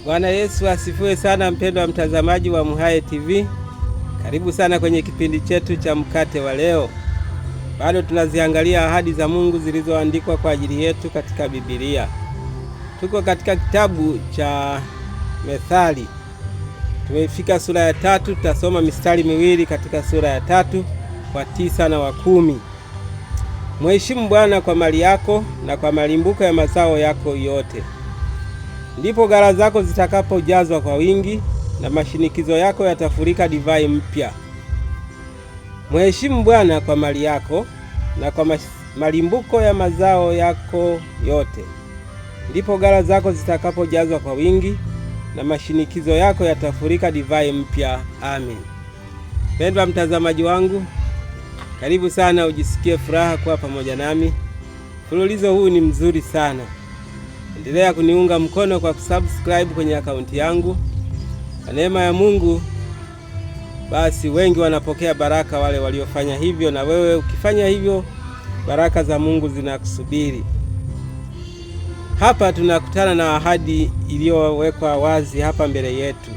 Bwana Yesu asifiwe sana, mpendwa mtazamaji wa MHAE TV. Karibu sana kwenye kipindi chetu cha mkate wa leo. Bado tunaziangalia ahadi za Mungu zilizoandikwa kwa ajili yetu katika Biblia. Tuko katika kitabu cha Methali. Tumefika sura ya 3, tutasoma mistari miwili katika sura ya 3 wa 9 na wa 10. Mheshimu Bwana kwa mali yako na kwa malimbuko ya mazao yako yote. Ndipo ghala zako zitakapojazwa kwa wingi na mashinikizo yako yatafurika divai mpya. Mheshimu Bwana kwa mali yako na kwa malimbuko ya mazao yako yote. Ndipo ghala zako zitakapojazwa kwa wingi na mashinikizo yako yatafurika divai mpya. Amen. Pendwa mtazamaji wangu, karibu sana ujisikie furaha kuwa pamoja nami. Mfululizo huu ni mzuri sana. Endelea kuniunga mkono kwa kusubscribe kwenye akaunti yangu. Kwa neema ya Mungu, basi wengi wanapokea baraka wale waliofanya hivyo, na wewe ukifanya hivyo, baraka za Mungu zinakusubiri. Hapa tunakutana na ahadi iliyowekwa wazi hapa mbele yetu.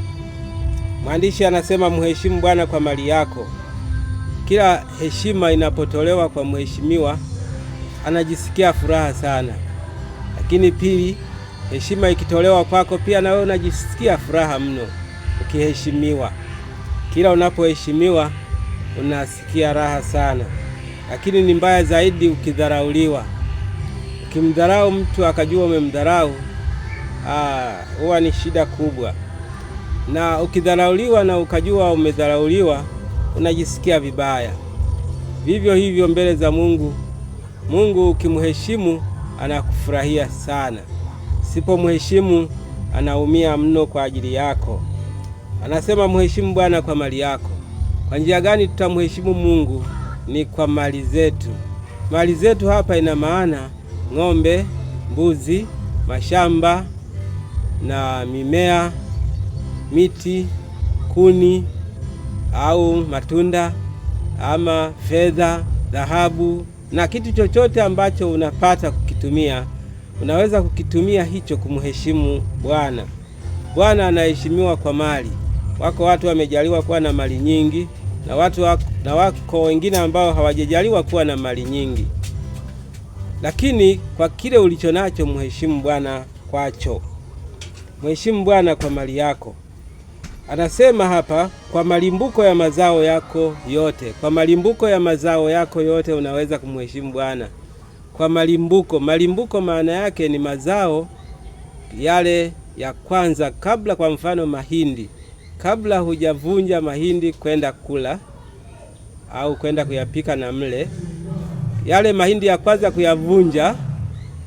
Mwandishi anasema mheshimu Bwana kwa mali yako. Kila heshima inapotolewa kwa mheshimiwa, anajisikia furaha sana. Lakini pili, heshima ikitolewa kwako pia na wewe unajisikia furaha mno ukiheshimiwa. Kila unapoheshimiwa unasikia raha sana. Lakini ni mbaya zaidi ukidharauliwa. Ukimdharau mtu akajua umemdharau, huwa ni shida kubwa. Na ukidharauliwa na ukajua umedharauliwa, unajisikia vibaya. Vivyo hivyo mbele za Mungu. Mungu ukimheshimu anakufurahia sana. Usipomheshimu anaumia mno kwa ajili yako. Anasema mheshimu Bwana kwa mali yako. Kwa njia gani tutamheshimu Mungu? Ni kwa mali zetu. Mali zetu hapa ina maana ng'ombe, mbuzi, mashamba na mimea, miti, kuni au matunda ama fedha, dhahabu na kitu chochote ambacho unapata kukitumia, unaweza kukitumia hicho kumheshimu Bwana. Bwana anaheshimiwa kwa mali. Wako watu wamejaliwa kuwa na mali nyingi na wako wengine ambao hawajajaliwa kuwa na mali nyingi. Lakini kwa kile ulicho nacho mheshimu Bwana kwacho. Mheshimu Bwana kwa mali yako. Anasema hapa kwa malimbuko ya mazao yako yote. Kwa malimbuko ya mazao yako yote unaweza kumheshimu Bwana. Kwa malimbuko. Malimbuko maana yake ni mazao yale ya kwanza kabla, kwa mfano mahindi. Kabla hujavunja mahindi kwenda kula au kwenda kuyapika na mle, yale mahindi ya kwanza kuyavunja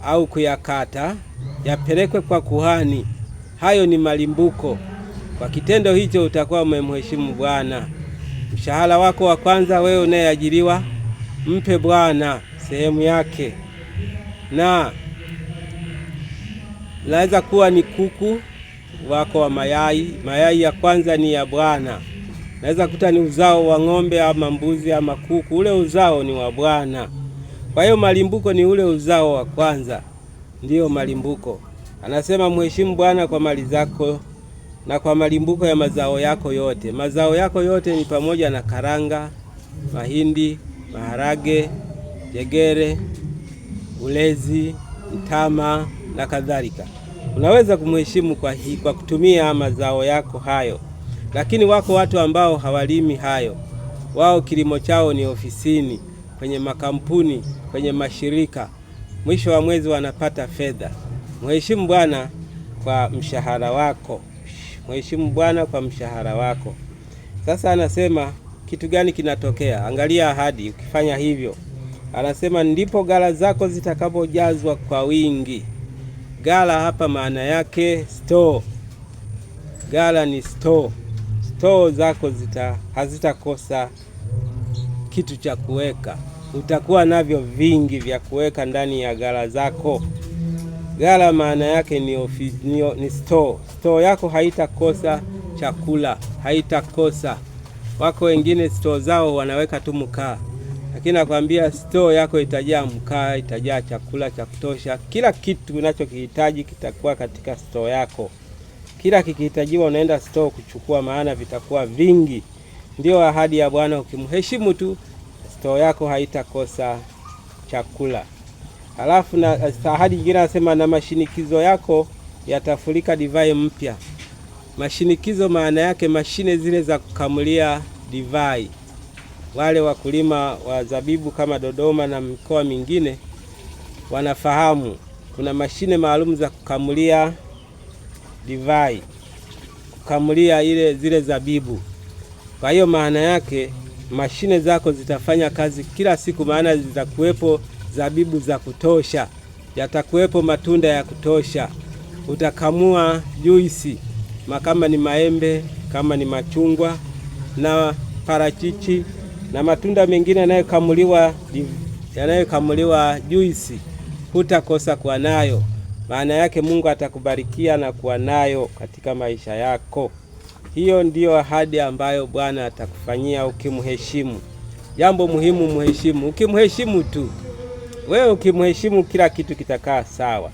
au kuyakata yapelekwe kwa kuhani. Hayo ni malimbuko. Kwa kitendo hicho utakuwa umemheshimu Bwana. Mshahara wako wa kwanza wewe unayeajiriwa, mpe Bwana sehemu yake. Na naweza kuwa ni kuku wako wa mayai. Mayai ya kwanza ni ya Bwana. Naweza kuta ni uzao wa ng'ombe ama mbuzi ama kuku. Ule uzao ni wa Bwana. Kwa hiyo malimbuko ni ule uzao wa kwanza. Ndiyo malimbuko. Anasema mheshimu Bwana kwa mali zako na kwa malimbuko ya mazao yako yote. Mazao yako yote ni pamoja na karanga, mahindi, maharage, jegere, ulezi, mtama na kadhalika. Unaweza kumheshimu kwa kutumia mazao yako hayo. Lakini wako watu ambao hawalimi hayo. Wao kilimo chao ni ofisini, kwenye makampuni, kwenye mashirika. Mwisho wa mwezi wanapata fedha. Mheshimu Bwana kwa mshahara wako. Mheshimu Bwana kwa mshahara wako. Sasa anasema kitu gani kinatokea? Angalia ahadi ukifanya hivyo. Anasema ndipo ghala zako zitakapojazwa kwa wingi. Ghala hapa maana yake store. Ghala ni store. Store zako hazitakosa kitu cha kuweka. Utakuwa navyo vingi vya kuweka ndani ya ghala zako. Ghala maana yake ni store. Store yako haitakosa chakula, haitakosa. Wako wengine store zao wanaweka tu mkaa. Lakini nakwambia store yako itajaa mkaa, itajaa chakula cha kutosha. Kila kitu unachokihitaji kitakuwa katika store yako. kila kikihitajiwa unaenda store kuchukua, maana vitakuwa vingi. Ndio ahadi ya Bwana, ukimheshimu tu store yako haitakosa chakula. Halafu na ahadi nyingine anasema, na mashinikizo yako yatafurika divai mpya. Mashinikizo maana yake mashine zile za kukamulia divai. Wale wakulima wa zabibu kama Dodoma na mikoa mingine wanafahamu kuna mashine maalum za kukamulia divai, kukamulia zile zabibu. Kwa hiyo maana yake mashine zako zitafanya kazi kila siku, maana zitakuwepo zabibu za kutosha, yatakuwepo matunda ya kutosha. Utakamua juisi, kama ni maembe, kama ni machungwa na parachichi na matunda mengine yanayokamuliwa juisi, hutakosa kuwa nayo. Maana yake Mungu atakubarikia na kuwa nayo katika maisha yako. Hiyo ndiyo ahadi ambayo Bwana atakufanyia ukimheshimu. Jambo muhimu, mheshimu. Ukimheshimu tu, wewe ukimheshimu, kila kitu kitakaa sawa.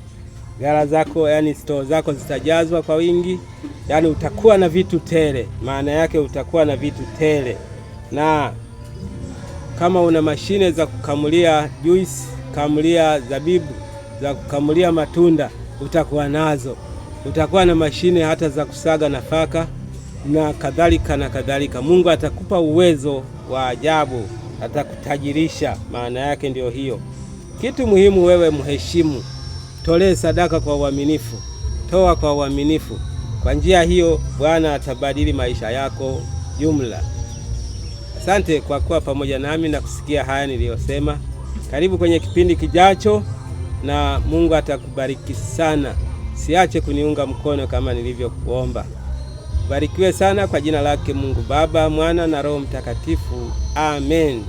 Ghala zako, yani store zako zitajazwa kwa wingi, yani utakuwa na vitu tele. Maana yake utakuwa na vitu tele. Na kama una mashine za kukamulia juice, kamulia zabibu, za kukamulia matunda, utakuwa nazo. Utakuwa na mashine hata za kusaga nafaka na kadhalika na kadhalika. Mungu atakupa uwezo wa ajabu, atakutajirisha. Maana yake ndio hiyo. Kitu muhimu, wewe mheshimu. Tolee sadaka kwa uaminifu, toa kwa uaminifu. Kwa njia hiyo Bwana atabadili maisha yako jumla. Asante kwa kuwa pamoja nami na kusikia haya niliyosema. Karibu kwenye kipindi kijacho na Mungu atakubariki sana. Siache kuniunga mkono kama nilivyokuomba. Barikiwe sana kwa jina lake Mungu Baba, Mwana na Roho Mtakatifu. Amen.